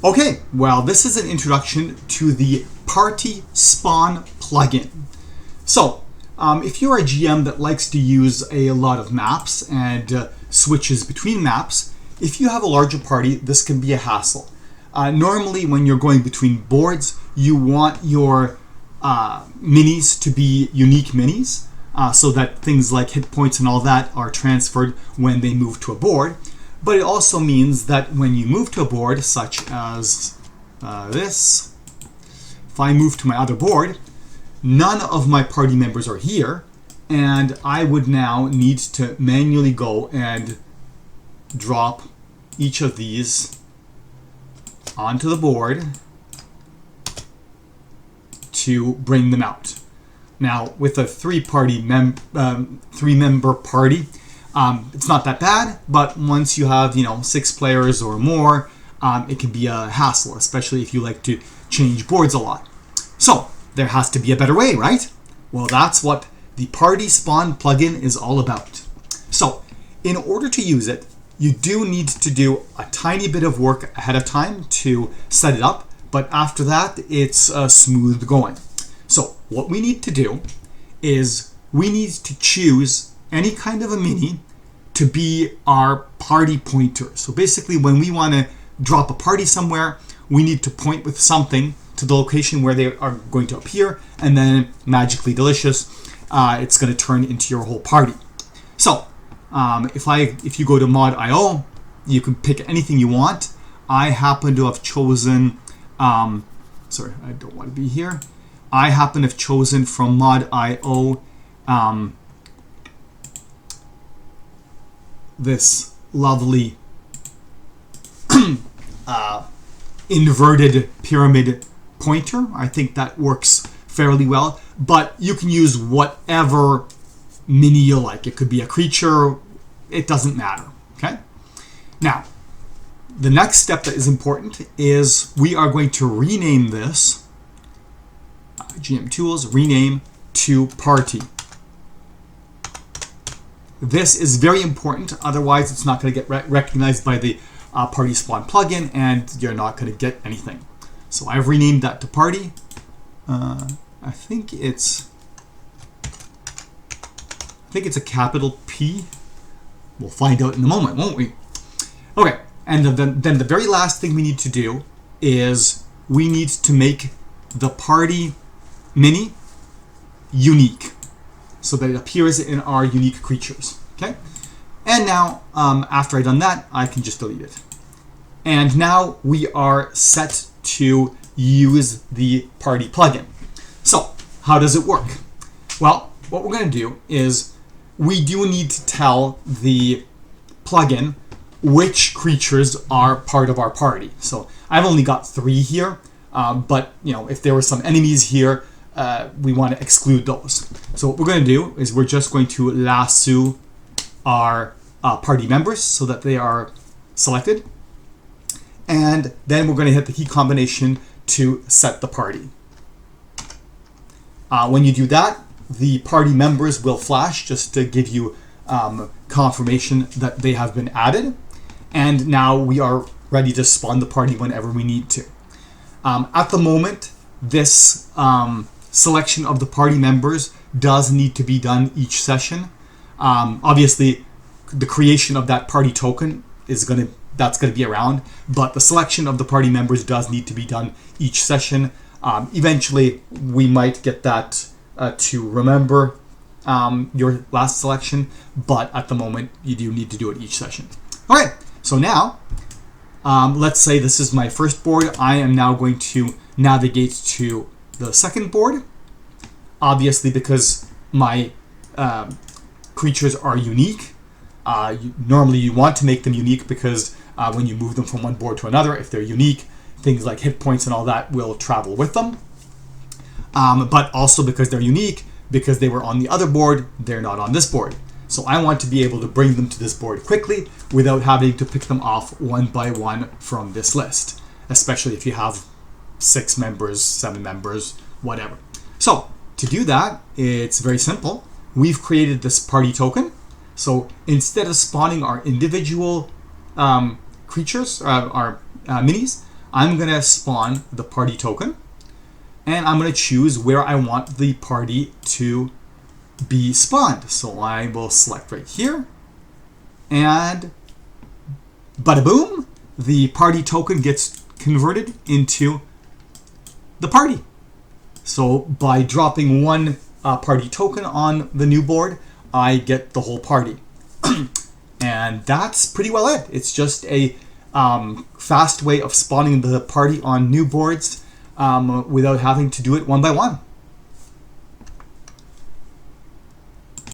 Okay, well, this is an introduction to the Party Spawn plugin. So, if you're a GM that likes to use a lot of maps and switches between maps, if you have a larger party, this can be a hassle. Normally, when you're going between boards, you want your minis to be unique minis, so that things like hit points and all that are transferred when they move to a board. But it also means that when you move to a board, such as this, if I move to my other board, none of my party members are here, and I would now need to manually go and drop each of these onto the board to bring them out. Now, with a three-member party, it's not that bad, but once you have 6 players or more, it can be a hassle, especially if you like to change boards a lot. So there has to be a better way, right? Well, that's what the Party Spawn plugin is all about. So in order to use it, you do need to do a tiny bit of work ahead of time to set it up, but after that, it's smooth going. So what we need to do is we need to choose any kind of a mini to be our party pointer. So basically, when we want to drop a party somewhere, we need to point with something to the location where they are going to appear, and then magically delicious, it's going to turn into your whole party. So if you go to mod.io, you can pick anything you want. I happen to have chosen, sorry, I don't want to be here. I happen to have chosen from mod.io this lovely inverted pyramid pointer. I think that works fairly well, but you can use whatever mini you like. It could be a creature, it doesn't matter, okay? Now, the next step that is important is we are going to rename this, GM Tools, rename to Party. This is very important, otherwise it's not going to get recognized by the Party Spawn plugin and you're not going to get anything. So I've renamed that to Party. I think it's a capital P. We'll find out in a moment, won't we? Okay, and then the very last thing we need to do is we need to make the party mini unique, so that it appears in our unique creatures, okay? And now, after I've done that, I can just delete it. And now we are set to use the party plugin. So, how does it work? Well, what we're going to do is we do need to tell the plugin which creatures are part of our party. So, I've only got 3 here, but if there were some enemies here, we want to exclude those. So what we're going to do is we're just going to lasso our party members so that they are selected. And then we're going to hit the key combination to set the party. When you do that, the party members will flash just to give you confirmation that they have been added. And now we are ready to spawn the party whenever we need to. At the moment, this selection of the party members does need to be done each session. Obviously, the creation of that party token that's going to be around, but the selection of the party members does need to be done each session. Eventually, we might get that to remember your last selection, but at the moment, you do need to do it each session. All right, so now, let's say this is my first board. I am now going to navigate to the second board, obviously because my creatures are unique. Normally you want to make them unique because when you move them from one board to another, if they're unique, things like hit points and all that will travel with them. But also because they're unique, because they were on the other board, they're not on this board. So I want to be able to bring them to this board quickly without having to pick them off one by one from this list, especially if you have 6 members, 7 members, whatever. So to do that, it's very simple. We've created this party token. So instead of spawning our individual creatures, our minis, I'm going to spawn the party token, and I'm going to choose where I want the party to be spawned. So I will select right here, and bada boom, the party token gets converted into the party. So by dropping one party token on the new board, I get the whole party. And that's pretty well it. It's just a fast way of spawning the party on new boards without having to do it one by one.